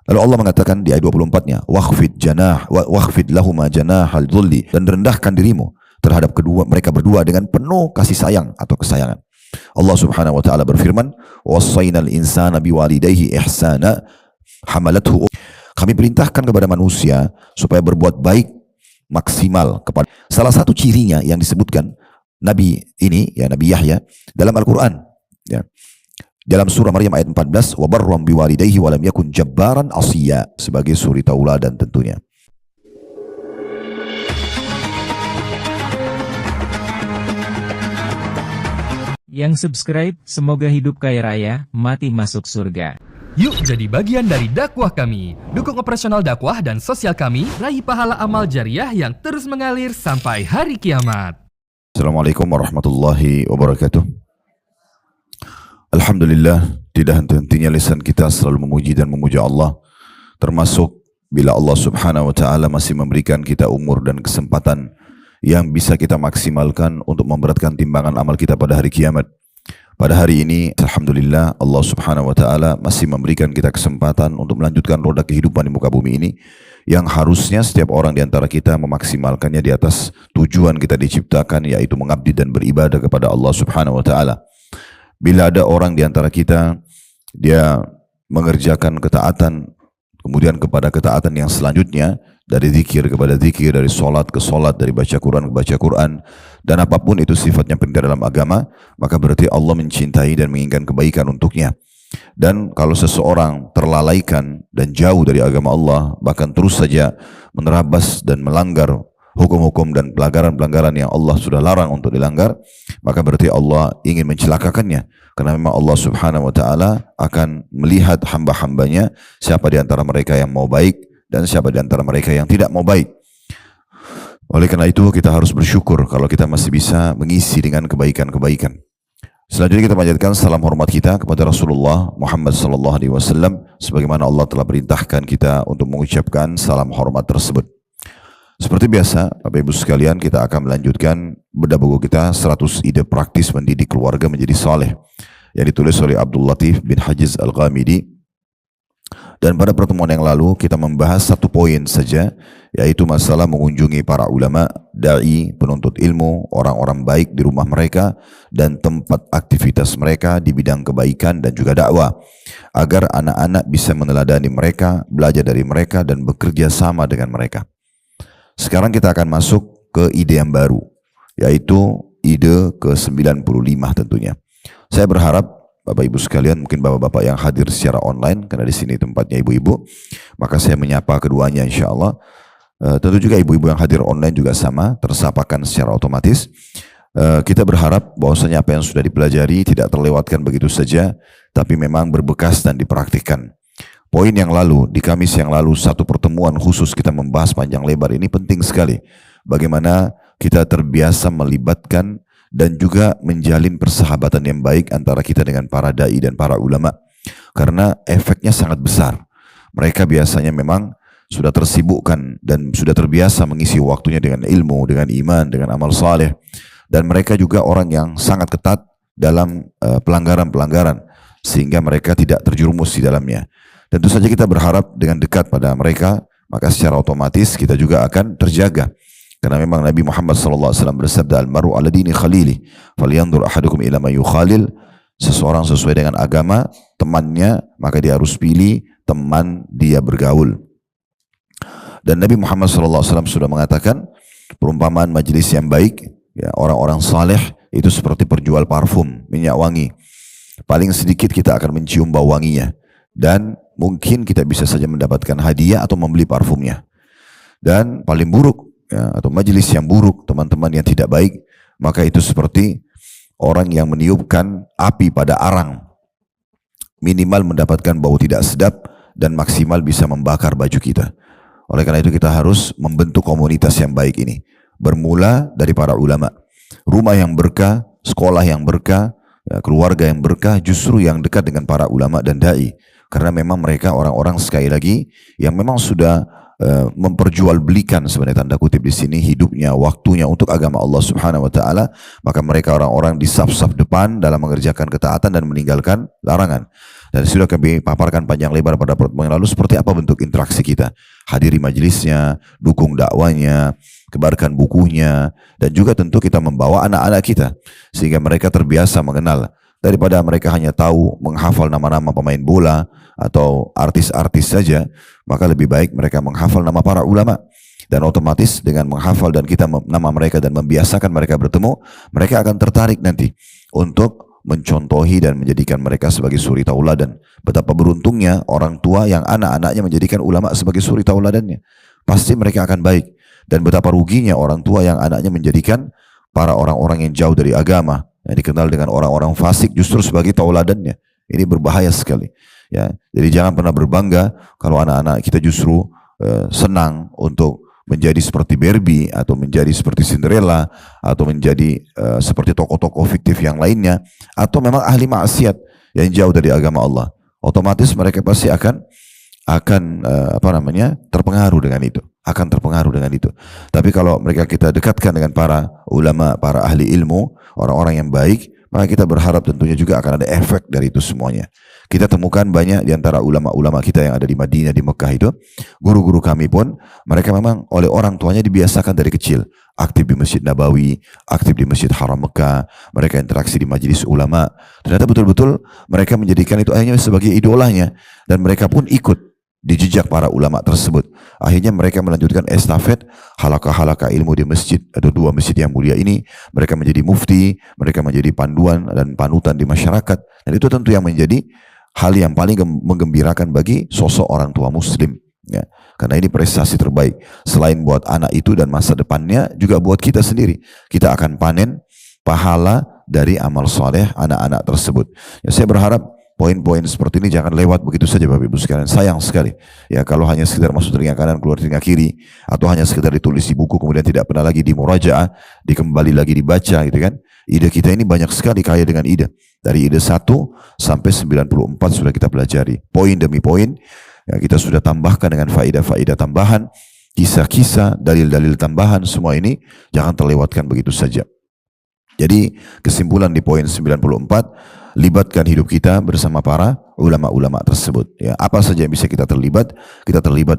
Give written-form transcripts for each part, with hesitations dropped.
Lalu Allah mengatakan di ayat 24-nya, wakhfid lahuma janahal dhulli, dan rendahkan dirimu terhadap kedua mereka berdua dengan penuh kasih sayang atau kesayangan. Allah Subhanahu wa taala berfirman, wassaynal insana biwalidayhi ihsana hamalathu. Kami perintahkan kepada manusia supaya berbuat baik maksimal kepada. Salah satu cirinya yang disebutkan Nabi ini, ya Nabi Yahya dalam Al-Quran, ya. Dalam surah Maryam ayat 14, wa barram biwalidayhi wa lam yakun jabbaran asiya, sebagai suri tauladan tentunya. Yang subscribe, semoga hidup kaya raya, mati masuk surga. Yuk jadi bagian dari dakwah kami. Dukung operasional dakwah dan sosial kami, raih pahala amal jariah yang terus mengalir sampai hari kiamat. Assalamualaikum warahmatullahi wabarakatuh. Alhamdulillah, tidak henti-hentinya lisan kita selalu memuji dan memuja Allah, termasuk bila Allah Subhanahu wa taala masih memberikan kita umur dan kesempatan yang bisa kita maksimalkan untuk memberatkan timbangan amal kita pada hari kiamat. Pada hari ini, alhamdulillah, Allah Subhanahu wa taala masih memberikan kita kesempatan untuk melanjutkan roda kehidupan di muka bumi ini, yang harusnya setiap orang di antara kita memaksimalkannya di atas tujuan kita diciptakan, yaitu mengabdi dan beribadah kepada Allah Subhanahu wa taala. Bila ada orang di antara kita, dia mengerjakan ketaatan, kemudian kepada ketaatan yang selanjutnya, dari zikir kepada zikir, dari solat ke solat, dari baca Quran ke baca Quran, dan apapun itu sifatnya perintah dalam agama, maka berarti Allah mencintai dan menginginkan kebaikan untuknya. Dan kalau seseorang terlalaikan dan jauh dari agama Allah, bahkan terus saja menerabas dan melanggar hukum-hukum dan pelanggaran-pelanggaran yang Allah sudah larang untuk dilanggar, maka berarti Allah ingin mencelakakannya. Karena memang Allah Subhanahu wa taala akan melihat hamba-hambanya, siapa di antara mereka yang mau baik dan siapa di antara mereka yang tidak mau baik. Oleh karena itu kita harus bersyukur kalau kita masih bisa mengisi dengan kebaikan-kebaikan. Selanjutnya kita panjatkan salam hormat kita kepada Rasulullah Muhammad sallallahu alaihi wasallam, sebagaimana Allah telah perintahkan kita untuk mengucapkan salam hormat tersebut. Seperti biasa, Bapak Ibu sekalian, kita akan melanjutkan bedah buku kita 100 ide praktis mendidik keluarga menjadi saleh, yang ditulis oleh Abdul Latif bin Hajiz Al-Ghamidi. Dan pada pertemuan yang lalu kita membahas satu poin saja, yaitu masalah mengunjungi para ulama, dai, penuntut ilmu, orang-orang baik di rumah mereka dan tempat aktivitas mereka di bidang kebaikan dan juga dakwah, agar anak-anak bisa meneladani mereka, belajar dari mereka dan bekerja sama dengan mereka. Sekarang kita akan masuk ke ide yang baru, yaitu ide ke-95 tentunya. Saya berharap Bapak Ibu sekalian, mungkin Bapak-Bapak yang hadir secara online, karena di sini tempatnya ibu-ibu, maka saya menyapa keduanya insya Allah. Tentu juga ibu-ibu yang hadir online juga sama, tersapakan secara otomatis. Kita berharap bahwasanya apa yang sudah dipelajari tidak terlewatkan begitu saja, tapi memang berbekas dan dipraktikkan. Poin yang lalu, di Kamis yang lalu, satu pertemuan khusus kita membahas panjang lebar ini penting sekali. Bagaimana kita terbiasa melibatkan dan juga menjalin persahabatan yang baik antara kita dengan para dai dan para ulama. Karena efeknya sangat besar. Mereka biasanya memang sudah tersibukkan dan sudah terbiasa mengisi waktunya dengan ilmu, dengan iman, dengan amal saleh. Dan mereka juga orang yang sangat ketat dalam pelanggaran-pelanggaran, sehingga mereka tidak terjerumus di dalamnya. Tentu saja kita berharap dengan dekat pada mereka, maka secara otomatis kita juga akan terjaga. Karena memang Nabi Muhammad SAW bersabda, al-maru ala dini khalili, falyanzur ahadukum ila man yukhalil. Seseorang sesuai dengan agama temannya, maka dia harus pilih teman dia bergaul. Dan Nabi Muhammad SAW sudah mengatakan, perumpamaan majelis yang baik, ya, orang-orang saleh itu seperti perjual parfum, minyak wangi. Paling sedikit kita akan mencium bau wanginya, dan mungkin kita bisa saja mendapatkan hadiah atau membeli parfumnya. Dan paling buruk, ya, atau majelis yang buruk, teman-teman yang tidak baik, maka itu seperti orang yang meniupkan api pada arang. Minimal mendapatkan bau tidak sedap dan maksimal bisa membakar baju kita. Oleh karena itu kita harus membentuk komunitas yang baik ini. Bermula dari para ulama. Rumah yang berkah, sekolah yang berkah, ya, keluarga yang berkah justru yang dekat dengan para ulama dan dai. Karena memang mereka orang-orang sekali lagi yang memang sudah memperjualbelikan sebenarnya tanda kutip di sini hidupnya, waktunya untuk agama Allah Subhanahu wa taala, maka mereka orang-orang di saf-saf depan dalam mengerjakan ketaatan dan meninggalkan larangan. Dan sudah kami paparkan panjang lebar pada pertemuan yang lalu seperti apa bentuk interaksi kita. Hadiri majelisnya, dukung dakwanya, kebarkan bukunya, dan juga tentu kita membawa anak-anak kita sehingga mereka terbiasa mengenal. Daripada mereka hanya tahu menghafal nama-nama pemain bola atau artis-artis saja, maka lebih baik mereka menghafal nama para ulama. Dan otomatis dengan menghafal dan kita nama mereka dan membiasakan mereka bertemu, mereka akan tertarik nanti untuk mencontohi dan menjadikan mereka sebagai suri tauladan. Betapa beruntungnya orang tua yang anak-anaknya menjadikan ulama sebagai suri tauladannya. Pasti mereka akan baik. Dan betapa ruginya orang tua yang anaknya menjadikan para orang-orang yang jauh dari agama, yang dikenal dengan orang-orang fasik justru sebagai tauladannya. Ini berbahaya sekali. Ya, jadi jangan pernah berbangga kalau anak-anak kita justru senang untuk menjadi seperti Barbie atau menjadi seperti Cinderella atau menjadi seperti tokoh-tokoh fiktif yang lainnya, atau memang ahli maksiat yang jauh dari agama Allah. Otomatis mereka pasti akan terpengaruh dengan itu. Tapi kalau mereka kita dekatkan dengan para ulama, para ahli ilmu, orang-orang yang baik, maka kita berharap tentunya juga akan ada efek dari itu semuanya. Kita temukan banyak di antara ulama-ulama kita yang ada di Madinah, di Mekah itu, guru-guru kami pun, mereka memang oleh orang tuanya dibiasakan dari kecil. Aktif di Masjid Nabawi, aktif di Masjid Haram Mekah, mereka interaksi di majelis ulama. Ternyata betul-betul mereka menjadikan itu akhirnya sebagai idolanya. Dan mereka pun ikut di jejak para ulama tersebut. Akhirnya mereka melanjutkan estafet halakah-halakah ilmu di masjid atau dua masjid yang mulia ini. Mereka menjadi mufti, mereka menjadi panduan dan panutan di masyarakat. Dan itu tentu yang menjadi hal yang paling menggembirakan bagi sosok orang tua muslim. Ya, karena ini prestasi terbaik. Selain buat anak itu dan masa depannya, juga buat kita sendiri. Kita akan panen pahala dari amal soleh anak-anak tersebut. Ya, saya berharap poin-poin seperti ini jangan lewat begitu saja Bapak Ibu sekalian. Sayang sekali. Ya, kalau hanya sekedar masuk telinga kanan keluar telinga kiri, atau hanya sekedar ditulis di buku kemudian tidak pernah lagi dimurajaah, dikembali lagi dibaca gitu kan. Ide kita ini banyak sekali kaya dengan ide. Dari ide 1 sampai 94 sudah kita pelajari. Poin demi poin ya, kita sudah tambahkan dengan faedah-faedah tambahan, kisah-kisah, dalil-dalil tambahan, semua ini jangan terlewatkan begitu saja. Jadi kesimpulan di poin 94, libatkan hidup kita bersama para ulama-ulama tersebut. Ya, apa saja yang bisa kita terlibat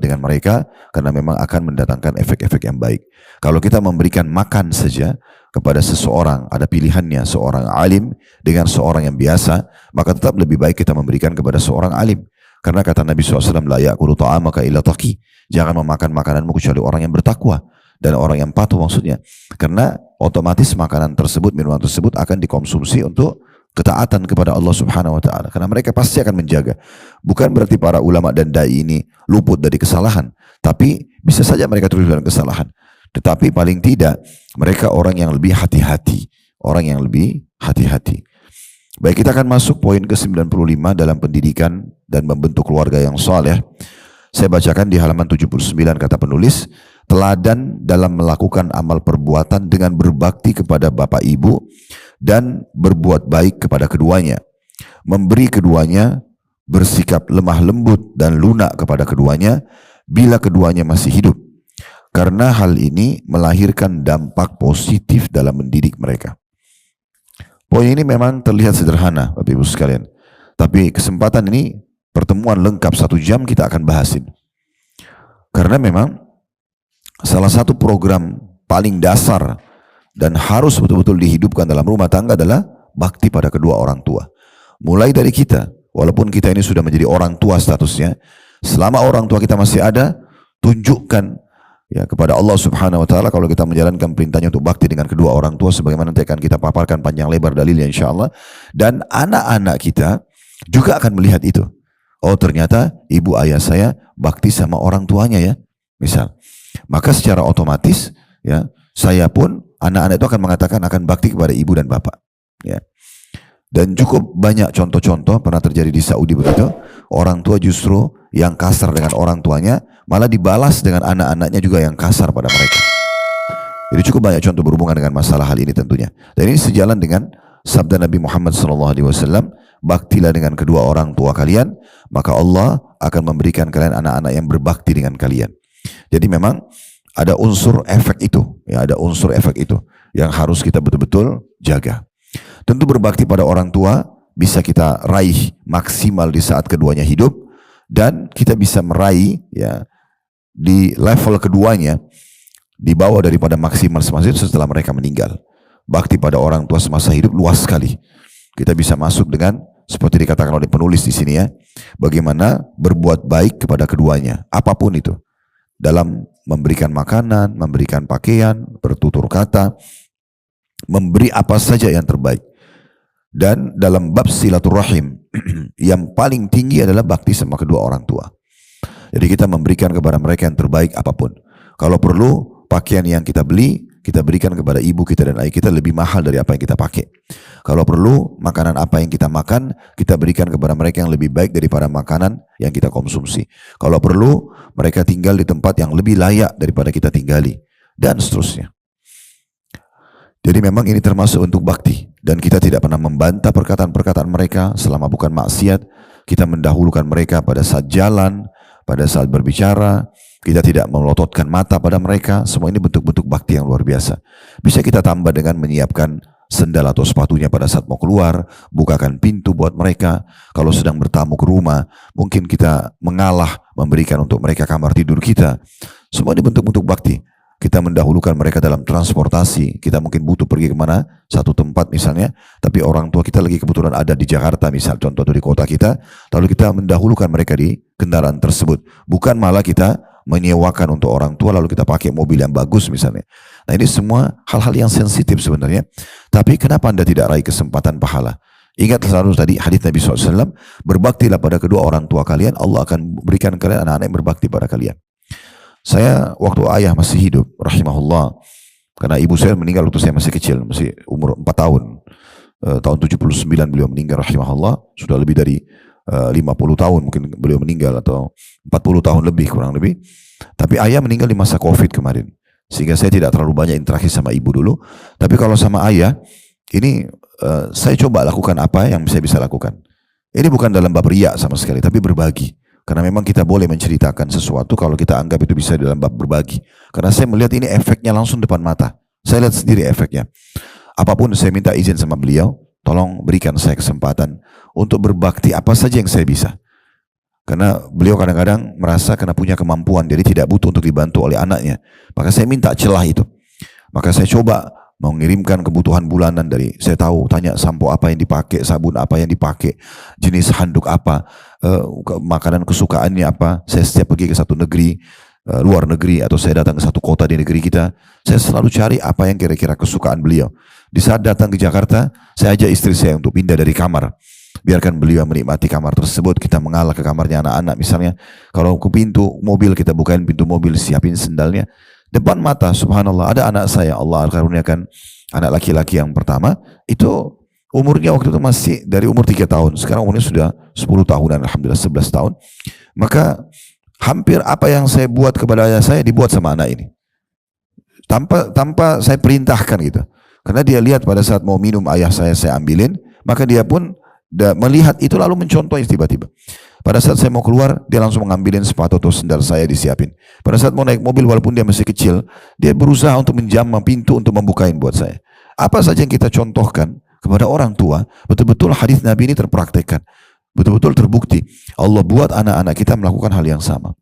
dengan mereka karena memang akan mendatangkan efek-efek yang baik. Kalau kita memberikan makan saja kepada seseorang, ada pilihannya seorang alim dengan seorang yang biasa, maka tetap lebih baik kita memberikan kepada seorang alim. Karena kata Nabi SAW, la ya'kulu ta'amaka illa taqi. Jangan memakan makananmu kecuali orang yang bertakwa. Dan orang yang patuh maksudnya. Karena otomatis makanan tersebut, minuman tersebut akan dikonsumsi untuk ketaatan kepada Allah Subhanahu wa taala. Karena mereka pasti akan menjaga. Bukan berarti para ulama dan dai ini luput dari kesalahan, tapi bisa saja mereka terlibat dalam kesalahan. Tetapi paling tidak mereka orang yang lebih hati-hati, Baik, kita akan masuk poin ke-95 dalam pendidikan dan membentuk keluarga yang saleh. Saya bacakan di halaman 79 kata penulis, teladan dalam melakukan amal perbuatan dengan berbakti kepada bapak ibu dan berbuat baik kepada keduanya, memberi keduanya, bersikap lemah lembut dan lunak kepada keduanya bila keduanya masih hidup, karena hal ini melahirkan dampak positif dalam mendidik mereka. Poin ini memang terlihat sederhana Bapak Ibu sekalian, tapi kesempatan ini pertemuan lengkap 1 jam kita akan bahasin, karena memang salah satu program paling dasar dan harus betul-betul dihidupkan dalam rumah tangga adalah bakti pada kedua orang tua. Mulai dari kita, walaupun kita ini sudah menjadi orang tua statusnya, selama orang tua kita masih ada, tunjukkan ya kepada Allah Subhanahu wa taala kalau kita menjalankan perintahnya untuk bakti dengan kedua orang tua sebagaimana nanti akan kita paparkan panjang lebar dalilnya insyaallah, dan anak-anak kita juga akan melihat itu. Oh, ternyata ibu ayah saya bakti sama orang tuanya ya. Misal, maka secara otomatis ya, saya pun anak-anak itu akan mengatakan akan bakti kepada ibu dan bapak ya. Dan cukup banyak contoh-contoh pernah terjadi di Saudi begitu, orang tua justru yang kasar dengan orang tuanya malah dibalas dengan anak-anaknya juga yang kasar pada mereka. Jadi cukup banyak contoh berhubungan dengan masalah hal ini tentunya. Dan ini sejalan dengan sabda Nabi Muhammad SAW, baktilah dengan kedua orang tua kalian, maka Allah akan memberikan kalian anak-anak yang berbakti dengan kalian. Jadi memang ada unsur efek itu, ya, ada unsur efek itu yang harus kita betul-betul jaga. Tentu berbakti pada orang tua bisa kita raih maksimal di saat keduanya hidup, dan kita bisa meraih ya di level keduanya di bawah daripada maksimal semasa itu setelah mereka meninggal. Bakti pada orang tua semasa hidup luas sekali. Kita bisa masuk dengan seperti dikatakan oleh penulis di sini ya, bagaimana berbuat baik kepada keduanya, apapun itu, dalam memberikan makanan, memberikan pakaian, bertutur kata, memberi apa saja yang terbaik. Dan dalam bab silaturahim yang paling tinggi adalah bakti sama kedua orang tua. Jadi kita memberikan kepada mereka yang terbaik apapun. Kalau perlu pakaian yang kita beli, kita berikan kepada ibu kita dan ayah kita lebih mahal dari apa yang kita pakai. Kalau perlu makanan apa yang kita makan, kita berikan kepada mereka yang lebih baik daripada makanan yang kita konsumsi. Kalau perlu mereka tinggal di tempat yang lebih layak daripada kita tinggali, dan seterusnya. Jadi memang ini termasuk untuk bakti, dan kita tidak pernah membantah perkataan-perkataan mereka selama bukan maksiat. Kita mendahulukan mereka pada saat jalan, pada saat berbicara, kita tidak melototkan mata pada mereka. Semua ini bentuk-bentuk bakti yang luar biasa. Bisa kita tambah dengan menyiapkan sendal atau sepatunya pada saat mau keluar, bukakan pintu buat mereka. Kalau sedang bertamu ke rumah, mungkin kita mengalah memberikan untuk mereka kamar tidur kita. Semua ini bentuk-bentuk bakti. Kita mendahulukan mereka dalam transportasi. Kita mungkin butuh pergi kemana, satu tempat misalnya, tapi orang tua kita lagi kebetulan ada di Jakarta misal, contoh di kota kita, lalu kita mendahulukan mereka di kendaraan tersebut. Bukan malah kita menyewakan untuk orang tua lalu kita pakai mobil yang bagus misalnya. Nah ini semua hal-hal yang sensitif sebenarnya. Tapi kenapa Anda tidak raih kesempatan pahala? Ingat selalu tadi hadis Nabi SAW, berbaktilah pada kedua orang tua kalian, Allah akan berikan kalian anak-anak yang berbakti pada kalian. Saya waktu ayah masih hidup, rahimahullah, karena ibu saya meninggal waktu saya masih kecil, masih umur 4 tahun. Tahun 79 beliau meninggal, rahimahullah. Sudah lebih dari 50 tahun mungkin beliau meninggal, atau 40 tahun lebih, kurang lebih. Tapi ayah meninggal di masa Covid kemarin, sehingga saya tidak terlalu banyak interaksi sama ibu dulu. Tapi kalau sama ayah, ini saya coba lakukan apa yang saya bisa lakukan. Ini bukan dalam bab riya sama sekali, tapi berbagi. Karena memang kita boleh menceritakan sesuatu kalau kita anggap itu bisa dalam bab berbagi. Karena saya melihat ini efeknya langsung depan mata. Saya lihat sendiri efeknya. Apapun saya minta izin sama beliau, tolong berikan saya kesempatan untuk berbakti apa saja yang saya bisa. Karena beliau kadang-kadang merasa karena punya kemampuan, jadi tidak butuh untuk dibantu oleh anaknya. Maka saya minta celah itu. Maka saya coba mengirimkan kebutuhan bulanan dari, saya tahu, tanya sampo apa yang dipakai, sabun apa yang dipakai, jenis handuk apa, makanan kesukaannya apa. Saya setiap pergi ke satu negeri, luar negeri, atau saya datang ke satu kota di negeri kita, saya selalu cari apa yang kira-kira kesukaan beliau. Di saat datang ke Jakarta, saya ajak istri saya untuk pindah dari kamar. Biarkan beliau menikmati kamar tersebut, kita mengalah ke kamarnya anak-anak misalnya. Kalau ke pintu mobil, kita bukain pintu mobil, siapin sendalnya. Depan mata, subhanallah, ada anak saya, Allah karuniakan anak laki-laki yang pertama, itu umurnya waktu itu masih dari umur 3 tahun, sekarang umurnya sudah 10 tahunan, alhamdulillah 11 tahun. Maka hampir apa yang saya buat kepada ayah saya dibuat sama anak ini. Tanpa saya perintahkan gitu. Karena dia lihat pada saat mau minum ayah saya ambilin, maka dia pun melihat itu lalu mencontohnya tiba-tiba. Pada saat saya mau keluar, dia langsung mengambilin sepatu atau sendal saya disiapin. Pada saat mau naik mobil, walaupun dia masih kecil, dia berusaha untuk menjamah pintu untuk membukain buat saya. Apa saja yang kita contohkan kepada orang tua, betul-betul hadis Nabi ini terpraktekkan. Betul-betul terbukti. Allah buat anak-anak kita melakukan hal yang sama.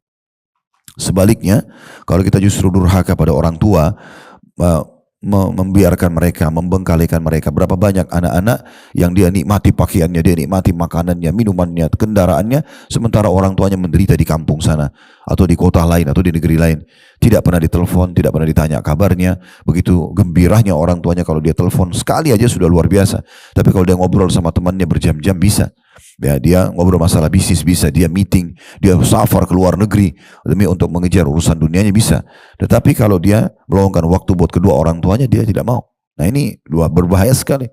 Sebaliknya, kalau kita justru durhaka pada orang tua, membiarkan mereka, membengkalikan mereka. Berapa banyak anak-anak yang dia nikmati pakaiannya, dia nikmati makanannya, minumannya, kendaraannya, sementara orang tuanya menderita di kampung sana, atau di kota lain, atau di negeri lain. Tidak pernah ditelepon, tidak pernah ditanya kabarnya. Begitu gembiranya orang tuanya kalau dia telepon, sekali aja sudah luar biasa. Tapi kalau dia ngobrol sama temannya berjam-jam bisa. Ya, dia ngobrol masalah bisnis bisa, dia meeting, dia safar ke luar negeri demi untuk mengejar urusan dunianya bisa. Tetapi kalau dia meluangkan waktu buat kedua orang tuanya, dia tidak mau. Nah ini berbahaya sekali.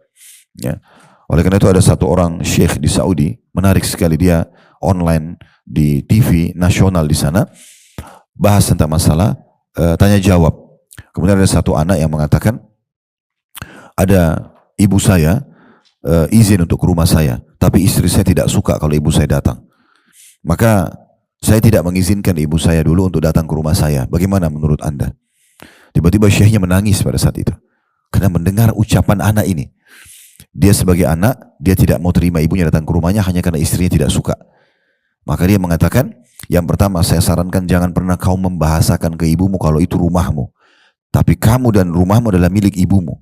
Ya. Oleh karena itu ada satu orang syekh di Saudi, menarik sekali, dia online di TV nasional di sana, bahas tentang masalah tanya jawab. Kemudian ada satu anak yang mengatakan, ada ibu saya izin untuk ke rumah saya, tapi istri saya tidak suka kalau ibu saya datang. Maka saya tidak mengizinkan ibu saya dulu untuk datang ke rumah saya. Bagaimana menurut Anda? Tiba-tiba syekhnya menangis pada saat itu, karena mendengar ucapan anak ini. Dia sebagai anak, dia tidak mau terima ibunya datang ke rumahnya hanya karena istrinya tidak suka. Maka dia mengatakan, yang pertama saya sarankan jangan pernah kau membahasakan ke ibumu kalau itu rumahmu. Tapi kamu dan rumahmu adalah milik ibumu.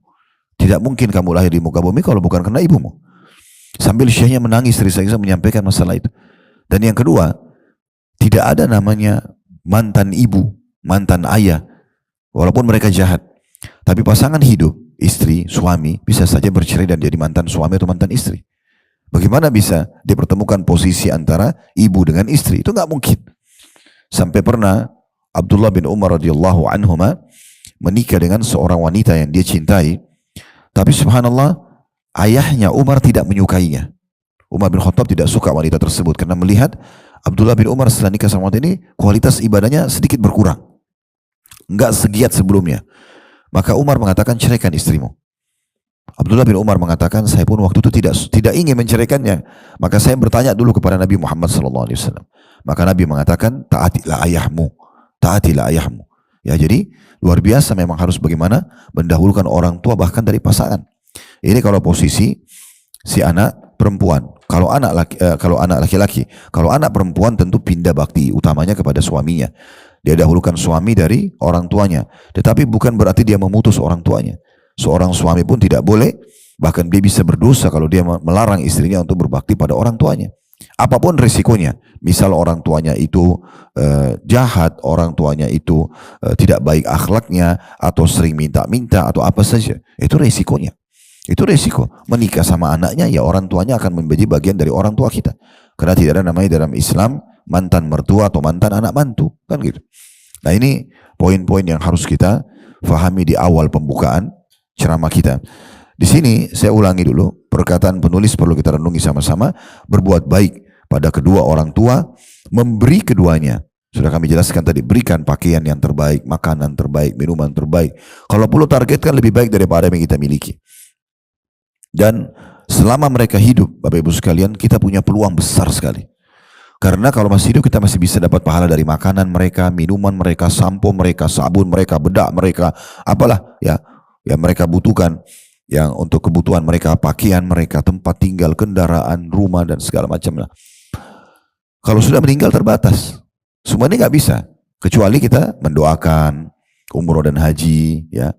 Tidak mungkin kamu lahir di muka bumi kalau bukan karena ibumu. Sambil syekhnya menangis terisa-isa menyampaikan masalah itu. Dan yang kedua, tidak ada namanya mantan ibu, mantan ayah. Walaupun mereka jahat. Tapi pasangan hidup, istri, suami, bisa saja bercerai dan jadi mantan suami atau mantan istri. Bagaimana bisa dipertemukan posisi antara ibu dengan istri? Itu nggak mungkin. Sampai pernah Abdullah bin Umar radhiyallahu anhuma menikah dengan seorang wanita yang dia cintai. Tapi subhanallah, ayahnya Umar tidak menyukainya. Umar bin Khattab tidak suka wanita tersebut karena melihat Abdullah bin Umar setelah nikah sama wanita ini kualitas ibadahnya sedikit berkurang. Enggak segiat sebelumnya. Maka Umar mengatakan ceraikan istrimu. Abdullah bin Umar mengatakan saya pun waktu itu tidak ingin menceraikannya. Maka saya bertanya dulu kepada Nabi Muhammad SAW. Maka Nabi mengatakan taatilah ayahmu. Taatilah ayahmu. Ya, jadi luar biasa memang harus bagaimana mendahulukan orang tua bahkan dari pasangan. Ini kalau posisi si anak perempuan. Kalau anak laki-laki, kalau anak perempuan tentu pindah bakti utamanya kepada suaminya. Dia dahulukan suami dari orang tuanya. Tetapi bukan berarti dia memutus orang tuanya. Seorang suami pun tidak boleh, bahkan dia bisa berdosa kalau dia melarang istrinya untuk berbakti pada orang tuanya. Apapun risikonya, misal orang tuanya itu jahat, orang tuanya itu tidak baik akhlaknya, atau sering minta-minta, atau apa saja, itu risikonya. Itu risiko. Menikah sama anaknya, ya orang tuanya akan menjadi bagian dari orang tua kita. Karena tidak ada namanya dalam Islam mantan mertua atau mantan anak mantu, kan gitu. Nah ini poin-poin yang harus kita fahami di awal pembukaan ceramah kita. Di sini saya ulangi dulu perkataan penulis perlu kita renungi sama-sama. Berbuat baik pada kedua orang tua, memberi keduanya. Sudah kami jelaskan tadi, berikan pakaian yang terbaik, makanan terbaik, minuman terbaik. Kalau perlu targetkan lebih baik daripada yang kita miliki. Dan selama mereka hidup, Bapak Ibu sekalian, kita punya peluang besar sekali. Karena kalau masih hidup kita masih bisa dapat pahala dari makanan mereka, minuman mereka, sampo mereka, sabun mereka, bedak mereka, apalah ya yang mereka butuhkan, yang untuk kebutuhan mereka, pakaian mereka, tempat tinggal, kendaraan, rumah dan segala macam lah. Kalau sudah meninggal terbatas, semua ini nggak bisa, kecuali kita mendoakan umroh dan haji, ya.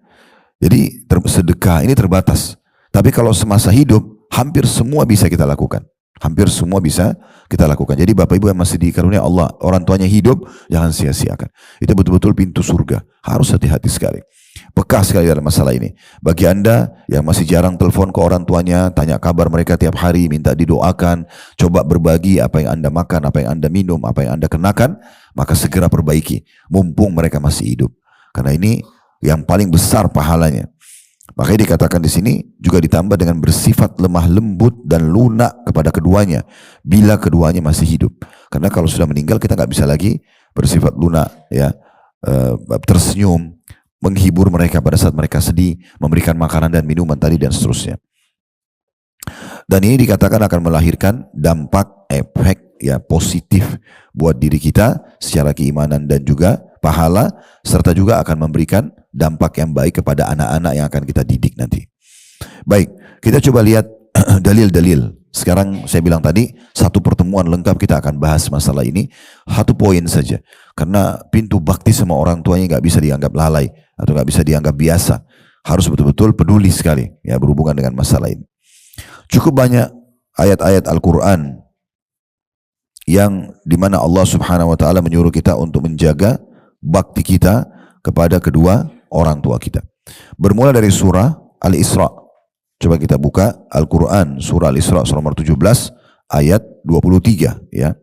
Jadi sedekah ini terbatas. Tapi kalau semasa hidup, hampir semua bisa kita lakukan. Hampir semua bisa kita lakukan. Jadi Bapak Ibu yang masih dikarunia Allah, orang tuanya hidup, jangan sia-siakan. Itu betul-betul pintu surga. Harus hati-hati sekali. Peka sekali dalam masalah ini. Bagi Anda yang masih jarang telepon ke orang tuanya, tanya kabar mereka tiap hari, minta didoakan, coba berbagi apa yang Anda makan, apa yang Anda minum, apa yang Anda kenakan, maka segera perbaiki. Mumpung mereka masih hidup. Karena ini yang paling besar pahalanya. Makanya dikatakan di sini juga ditambah dengan bersifat lemah lembut dan lunak kepada keduanya bila keduanya masih hidup. Karena kalau sudah meninggal kita nggak bisa lagi bersifat lunak, ya, tersenyum, menghibur mereka pada saat mereka sedih, memberikan makanan dan minuman tadi dan seterusnya. Dan ini dikatakan akan melahirkan dampak efek ya positif buat diri kita secara keimanan dan juga pahala, serta juga akan memberikan dampak yang baik kepada anak-anak yang akan kita didik nanti. Baik, kita coba lihat dalil-dalil. Sekarang saya bilang tadi, satu pertemuan lengkap kita akan bahas masalah ini. Satu poin saja. Karena pintu bakti sama orang tuanya nggak bisa dianggap lalai atau nggak bisa dianggap biasa. Harus betul-betul peduli sekali ya berhubungan dengan masalah ini. Cukup banyak ayat-ayat Al-Quran yang dimana Allah Subhanahu Wa Taala menyuruh kita untuk menjaga bakti kita kepada kedua orang tua kita. Bermula dari surah Al-Isra. Coba kita buka Al-Quran, surah Al-Isra, surah nomor 17, ayat 23. Ya.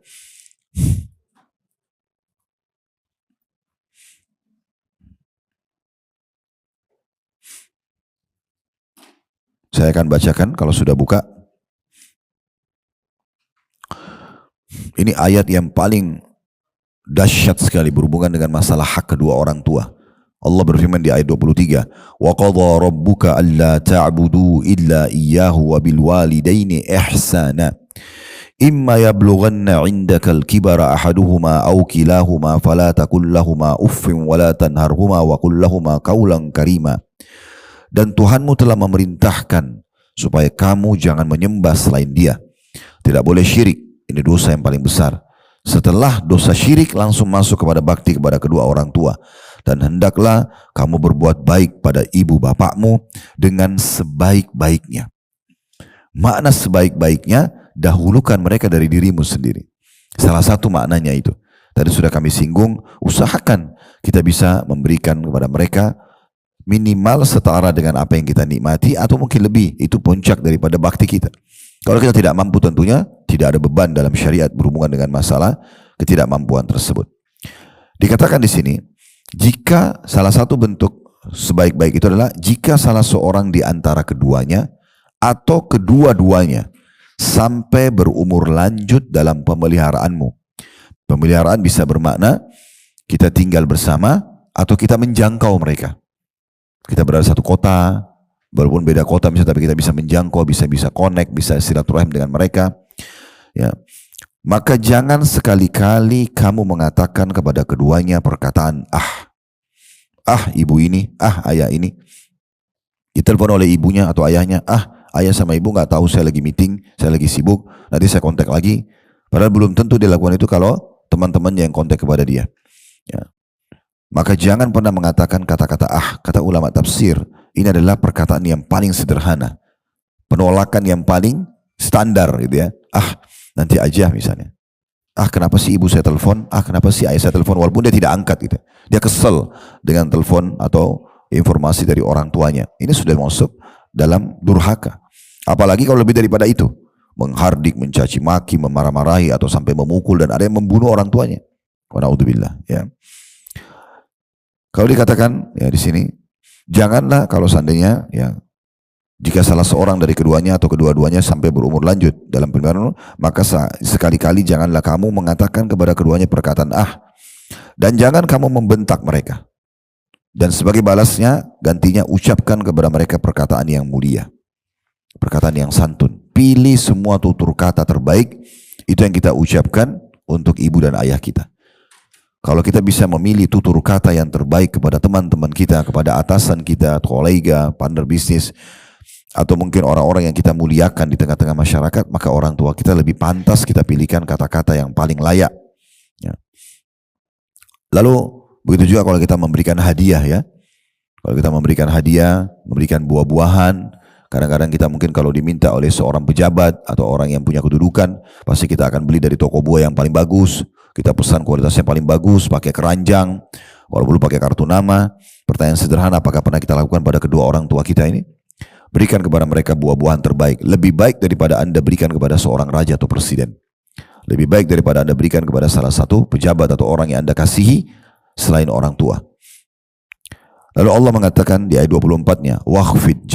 Saya akan bacakan kalau sudah buka. Ini ayat yang paling dahsyat sekali berhubungan dengan masalah hak kedua orang tua. Allah berfirman di ayat 23, "Wa qadha rabbuka alla ta'budu illa iyyahu wa bil walidaini ihsana. Imma yablughanna 'indaka al-kibara ahaduhuma aw kilahuma fala taqul lahumā uffin wa la tanharhumā wa qul lahumā qawlan karīmā." Dan Tuhanmu telah memerintahkan supaya kamu jangan menyembah selain Dia. Tidak boleh syirik, ini dosa yang paling besar. Setelah dosa syirik langsung masuk kepada bakti kepada kedua orang tua. Dan hendaklah kamu berbuat baik pada ibu bapakmu dengan sebaik-baiknya. Makna sebaik-baiknya, dahulukan mereka dari dirimu sendiri. Salah satu maknanya itu. Tadi sudah kami singgung, usahakan kita bisa memberikan kepada mereka minimal setara dengan apa yang kita nikmati atau mungkin lebih. Itu puncak daripada bakti kita. Kalau kita tidak mampu tentunya tidak ada beban dalam syariat berhubungan dengan masalah ketidakmampuan tersebut. Dikatakan di sini, jika salah satu bentuk sebaik-baik itu adalah jika salah seorang di antara keduanya atau kedua-duanya sampai berumur lanjut dalam pemeliharaanmu. Pemeliharaan bisa bermakna kita tinggal bersama atau kita menjangkau mereka. Kita berada satu kota, walaupun beda kota misalnya, tapi kita bisa menjangkau, bisa connect, bisa silaturahim dengan mereka. Ya. Maka jangan sekali-kali kamu mengatakan kepada keduanya perkataan ibu ini, ayah ini. Ditelepon oleh ibunya atau ayahnya, ayah sama ibu nggak tahu saya lagi meeting, saya lagi sibuk, nanti saya kontak lagi. Padahal belum tentu dia lakukan itu kalau teman-temannya yang kontak kepada dia. Ya. Maka jangan pernah mengatakan kata-kata kata ulama tafsir. Ini adalah perkataan yang paling sederhana. Penolakan yang paling standar gitu ya. Nanti aja misalnya. Kenapa sih ibu saya telepon? Kenapa sih ayah saya telepon? Walaupun dia tidak angkat gitu. Dia kesel dengan telepon atau informasi dari orang tuanya. Ini sudah masuk dalam durhaka. Apalagi kalau lebih daripada itu. Menghardik, mencaci maki, memarah-marahi atau sampai memukul dan ada yang membunuh orang tuanya. Wa na'udzubillah, ya. Kalau dikatakan ya di sini, janganlah kalau seandainya ya jika salah seorang dari keduanya atau kedua-duanya sampai berumur lanjut dalam pernikahan, maka sekali-kali janganlah kamu mengatakan kepada keduanya perkataan dan jangan kamu membentak mereka. Dan sebagai balasnya gantinya ucapkan kepada mereka perkataan yang mulia. Perkataan yang santun. Pilih semua tutur kata terbaik. Itu yang kita ucapkan untuk ibu dan ayah kita. Kalau kita bisa memilih tutur kata yang terbaik kepada teman-teman kita, kepada atasan kita, kolega, partner bisnis, atau mungkin orang-orang yang kita muliakan di tengah-tengah masyarakat, maka orang tua kita lebih pantas kita pilihkan kata-kata yang paling layak. Ya. Lalu begitu juga kalau kita memberikan hadiah ya. Kalau kita memberikan hadiah, memberikan buah-buahan, kadang-kadang kita mungkin kalau diminta oleh seorang pejabat atau orang yang punya kedudukan, pasti kita akan beli dari toko buah yang paling bagus. Kita pesan kualitasnya paling bagus, pakai keranjang, walaupun pakai kartu nama. Pertanyaan sederhana, apakah pernah kita lakukan pada kedua orang tua kita ini? Berikan kepada mereka buah-buahan terbaik. Lebih baik daripada Anda berikan kepada seorang raja atau presiden. Lebih baik daripada Anda berikan kepada salah satu pejabat atau orang yang Anda kasihi selain orang tua. Lalu Allah mengatakan di ayat 24-nya, wakhfid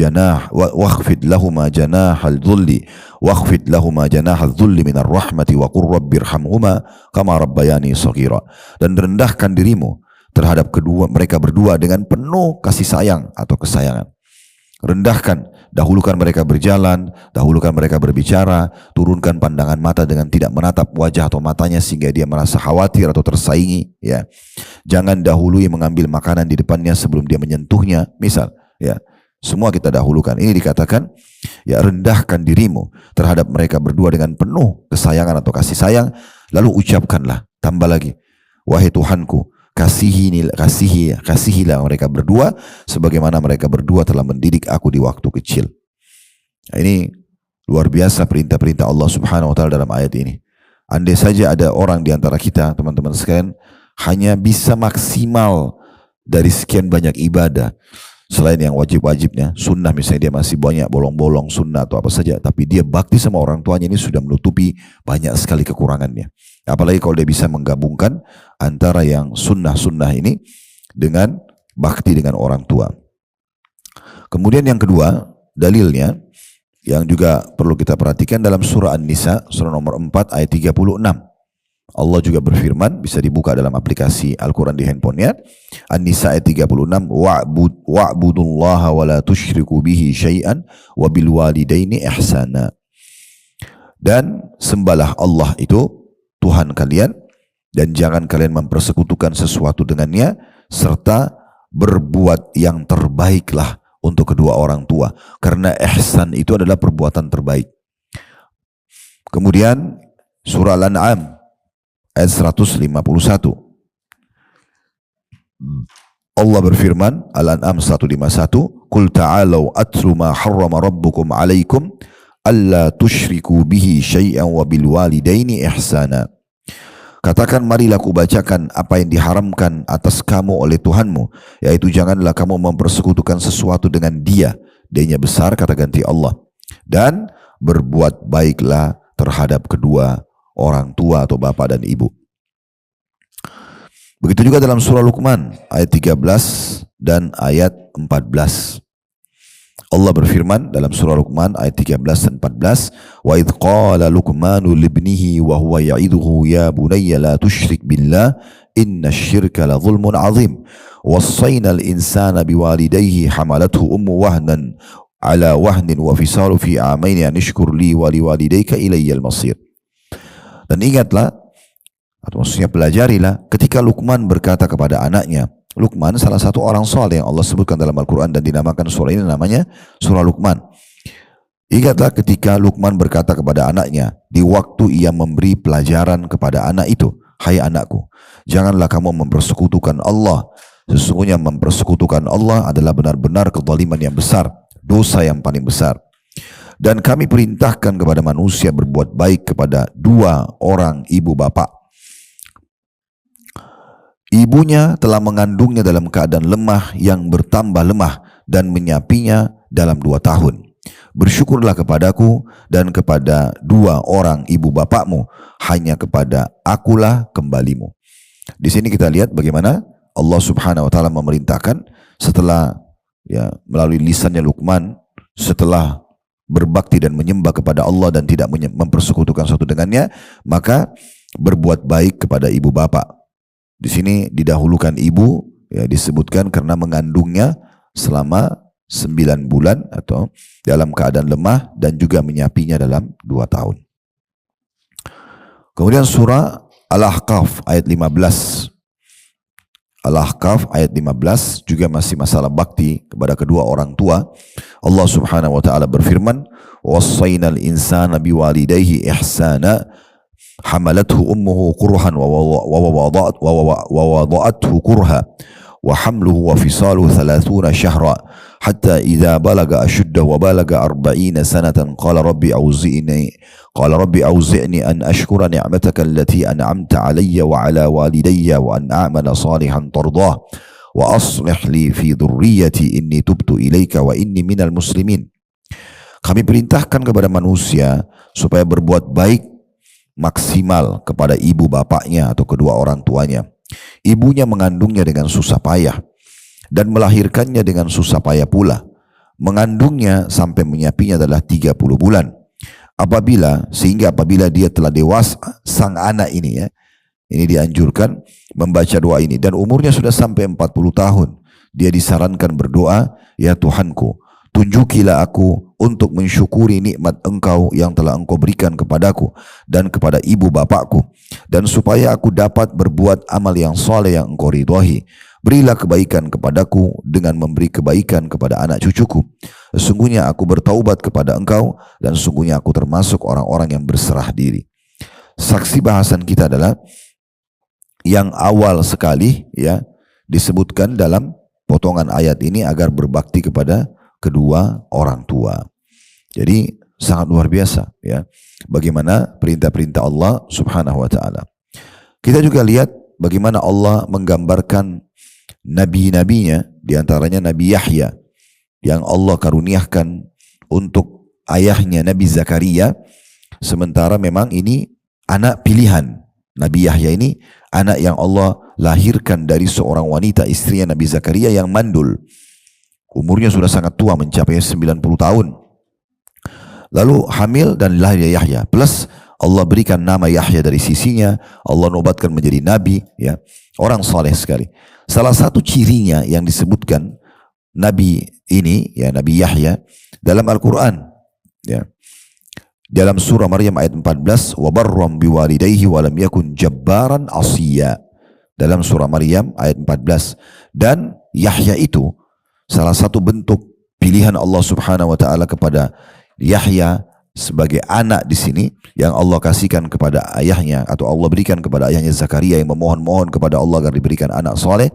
lahuma janahal dhulli wakhfid lahuma janahal dhulli minar rahmati wa qur rabbirhamhuma kama rabbayani shaghira. Dan rendahkan dirimu terhadap mereka berdua dengan penuh kasih sayang atau kesayangan. Rendahkan, dahulukan mereka berjalan, dahulukan mereka berbicara, turunkan pandangan mata dengan tidak menatap wajah atau matanya sehingga dia merasa khawatir atau tersaingi, ya. Jangan dahului mengambil makanan di depannya sebelum dia menyentuhnya, misal, ya. Semua kita dahulukan. Ini dikatakan, ya rendahkan dirimu terhadap mereka berdua dengan penuh kesayangan atau kasih sayang, lalu ucapkanlah, tambah lagi, wahai Tuhanku, kasihilah mereka berdua sebagaimana mereka berdua telah mendidik aku di waktu kecil. Nah, ini luar biasa perintah-perintah Allah Subhanahu wa taala dalam ayat ini. Andai saja ada orang di antara kita, teman-teman sekalian, hanya bisa maksimal dari sekian banyak ibadah selain yang wajib-wajibnya, sunnah misalnya dia masih banyak bolong-bolong sunnah atau apa saja, tapi dia bakti sama orang tuanya, ini sudah menutupi banyak sekali kekurangannya. Apalagi kalau dia bisa menggabungkan antara yang sunnah-sunnah ini dengan bakti dengan orang tua. Kemudian yang kedua, dalilnya yang juga perlu kita perhatikan dalam surah An-Nisa, surah nomor 4 ayat 36. Allah juga berfirman, bisa dibuka dalam aplikasi Al-Quran di handphonenya. An-Nisa ayat 36, wa'budullaha wa la tusyriku bihi syai'an wa bil walidaini ihsana. Dan sembahlah Allah itu Tuhan kalian, dan jangan kalian mempersekutukan sesuatu dengannya, serta berbuat yang terbaiklah untuk kedua orang tua. Karena ihsan itu adalah perbuatan terbaik. Kemudian surah Al-An'am ayat 151. Allah berfirman, Al-An'am 151, Qul ta'alau atlu ma harrama rabbukum alaikum alla tusyriku bihi syai'an wa bil walidaini ihsana. Katakan, marilah kubacakan apa yang diharamkan atas kamu oleh Tuhanmu, yaitu janganlah kamu mempersekutukan sesuatu dengan Dia. D-nya besar, kata ganti Allah. Dan berbuat baiklah terhadap kedua orang tua atau bapak dan ibu. Begitu juga dalam surah Luqman ayat 13 dan ayat 14. Allah berfirman dalam surah Luqman ayat 13 dan 14, wa idh qala Luqmanu libnihi wa huwa ya'iduhu ya bunayya la tusyrik billah innasyirka la zulmun azim wassayna al-insana biwalidayhi hamalathu ummu wahnan ala wahnin wa fisalu fi amaini an ishkur li wa liwalidayka ilayyal masir. Dan ingatlah, atau maksudnya pelajarilah, ketika Luqman berkata kepada anaknya. Luqman salah satu orang soleh yang Allah sebutkan dalam Al-Quran dan dinamakan surah ini namanya surah Luqman. Ingatlah ketika Luqman berkata kepada anaknya di waktu ia memberi pelajaran kepada anak itu, hai anakku, janganlah kamu mempersekutukan Allah. Sesungguhnya mempersekutukan Allah adalah benar-benar kezaliman yang besar, dosa yang paling besar. Dan kami perintahkan kepada manusia berbuat baik kepada dua orang ibu bapak. Ibunya telah mengandungnya dalam keadaan lemah yang bertambah lemah dan menyapinya dalam 2 tahun. Bersyukurlah kepadaku dan kepada dua orang ibu bapakmu, hanya kepada akulah kembalimu. Di sini kita lihat bagaimana Allah Subhanahu wa taala memerintahkan setelah melalui lisannya Luqman, setelah berbakti dan menyembah kepada Allah dan tidak mempersekutukan satu dengannya, maka berbuat baik kepada ibu bapak. Di sini didahulukan ibu, disebutkan karena mengandungnya selama 9 bulan atau dalam keadaan lemah dan juga menyapinya dalam 2 tahun. Kemudian surah Al-Ahqaf ayat 15. Al-Ahqaf ayat 15 juga masih masalah bakti kepada kedua orang tua. Allah Subhanahu wa taala berfirman, "Wassaynal insana biwalidayhi ihsana حملته أمه كرها ووضعته كرها وحمله وفصاله 30 شهرا حتى إذا بلغ أشده وبلغ 40 سنة قال ربي أوزعني أن أشكر نعمتك التي أنعمت علي وعلى والدي وأن أعمل صالحا ترضاه وأصلح لي في ذريتي إني تبت إليك وإني من المسلمين. Kami perintahkan kepada manusia supaya berbuat baik maksimal kepada ibu bapaknya atau kedua orang tuanya. Ibunya mengandungnya dengan susah payah dan melahirkannya dengan susah payah pula. Mengandungnya sampai menyapinya adalah 30 bulan. Sehingga apabila dia telah dewasa, sang anak ini ini dianjurkan membaca doa ini dan umurnya sudah sampai 40 tahun. Dia disarankan berdoa, ya Tuhanku, tunjukilah aku untuk mensyukuri nikmat Engkau yang telah Engkau berikan kepadaku dan kepada ibu bapakku, dan supaya aku dapat berbuat amal yang saleh yang Engkau ridhai. Berilah kebaikan kepadaku dengan memberi kebaikan kepada anak cucuku. Sesungguhnya aku bertaubat kepada Engkau dan sesungguhnya aku termasuk orang-orang yang berserah diri. Saksi bahasan kita adalah yang awal sekali disebutkan dalam potongan ayat ini agar berbakti kepada kedua orang tua. Jadi sangat luar biasa bagaimana perintah-perintah Allah Subhanahu wa taala. Kita juga lihat bagaimana Allah menggambarkan nabi-nabinya, diantaranya Nabi Yahya yang Allah karuniakan untuk ayahnya Nabi Zakaria, sementara memang ini anak pilihan. Nabi Yahya ini anak yang Allah lahirkan dari seorang wanita, istrinya Nabi Zakaria yang mandul. Umurnya sudah sangat tua, mencapai 90 tahun. Lalu hamil dan lahir Yahya. Plus Allah berikan nama Yahya dari sisinya. Allah nobatkan menjadi nabi, orang saleh sekali. Salah satu cirinya yang disebutkan nabi ini, Nabi Yahya dalam Al-Quran, dalam surah Maryam ayat 14, wa barram biwalidayhi wa lam yakun jabbaran asiya. Dalam surah Maryam ayat 14. Dan Yahya itu salah satu bentuk pilihan Allah Subhanahu wa taala kepada Yahya sebagai anak di sini yang Allah kasihkan kepada ayahnya atau Allah berikan kepada ayahnya Zakaria yang memohon-mohon kepada Allah agar diberikan anak soleh,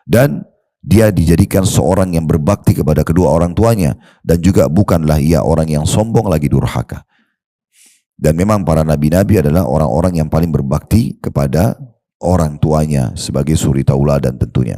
dan dia dijadikan seorang yang berbakti kepada kedua orang tuanya, dan juga bukanlah ia orang yang sombong lagi durhaka. Dan memang para nabi-nabi adalah orang-orang yang paling berbakti kepada orang tuanya sebagai suri tauladan tentunya.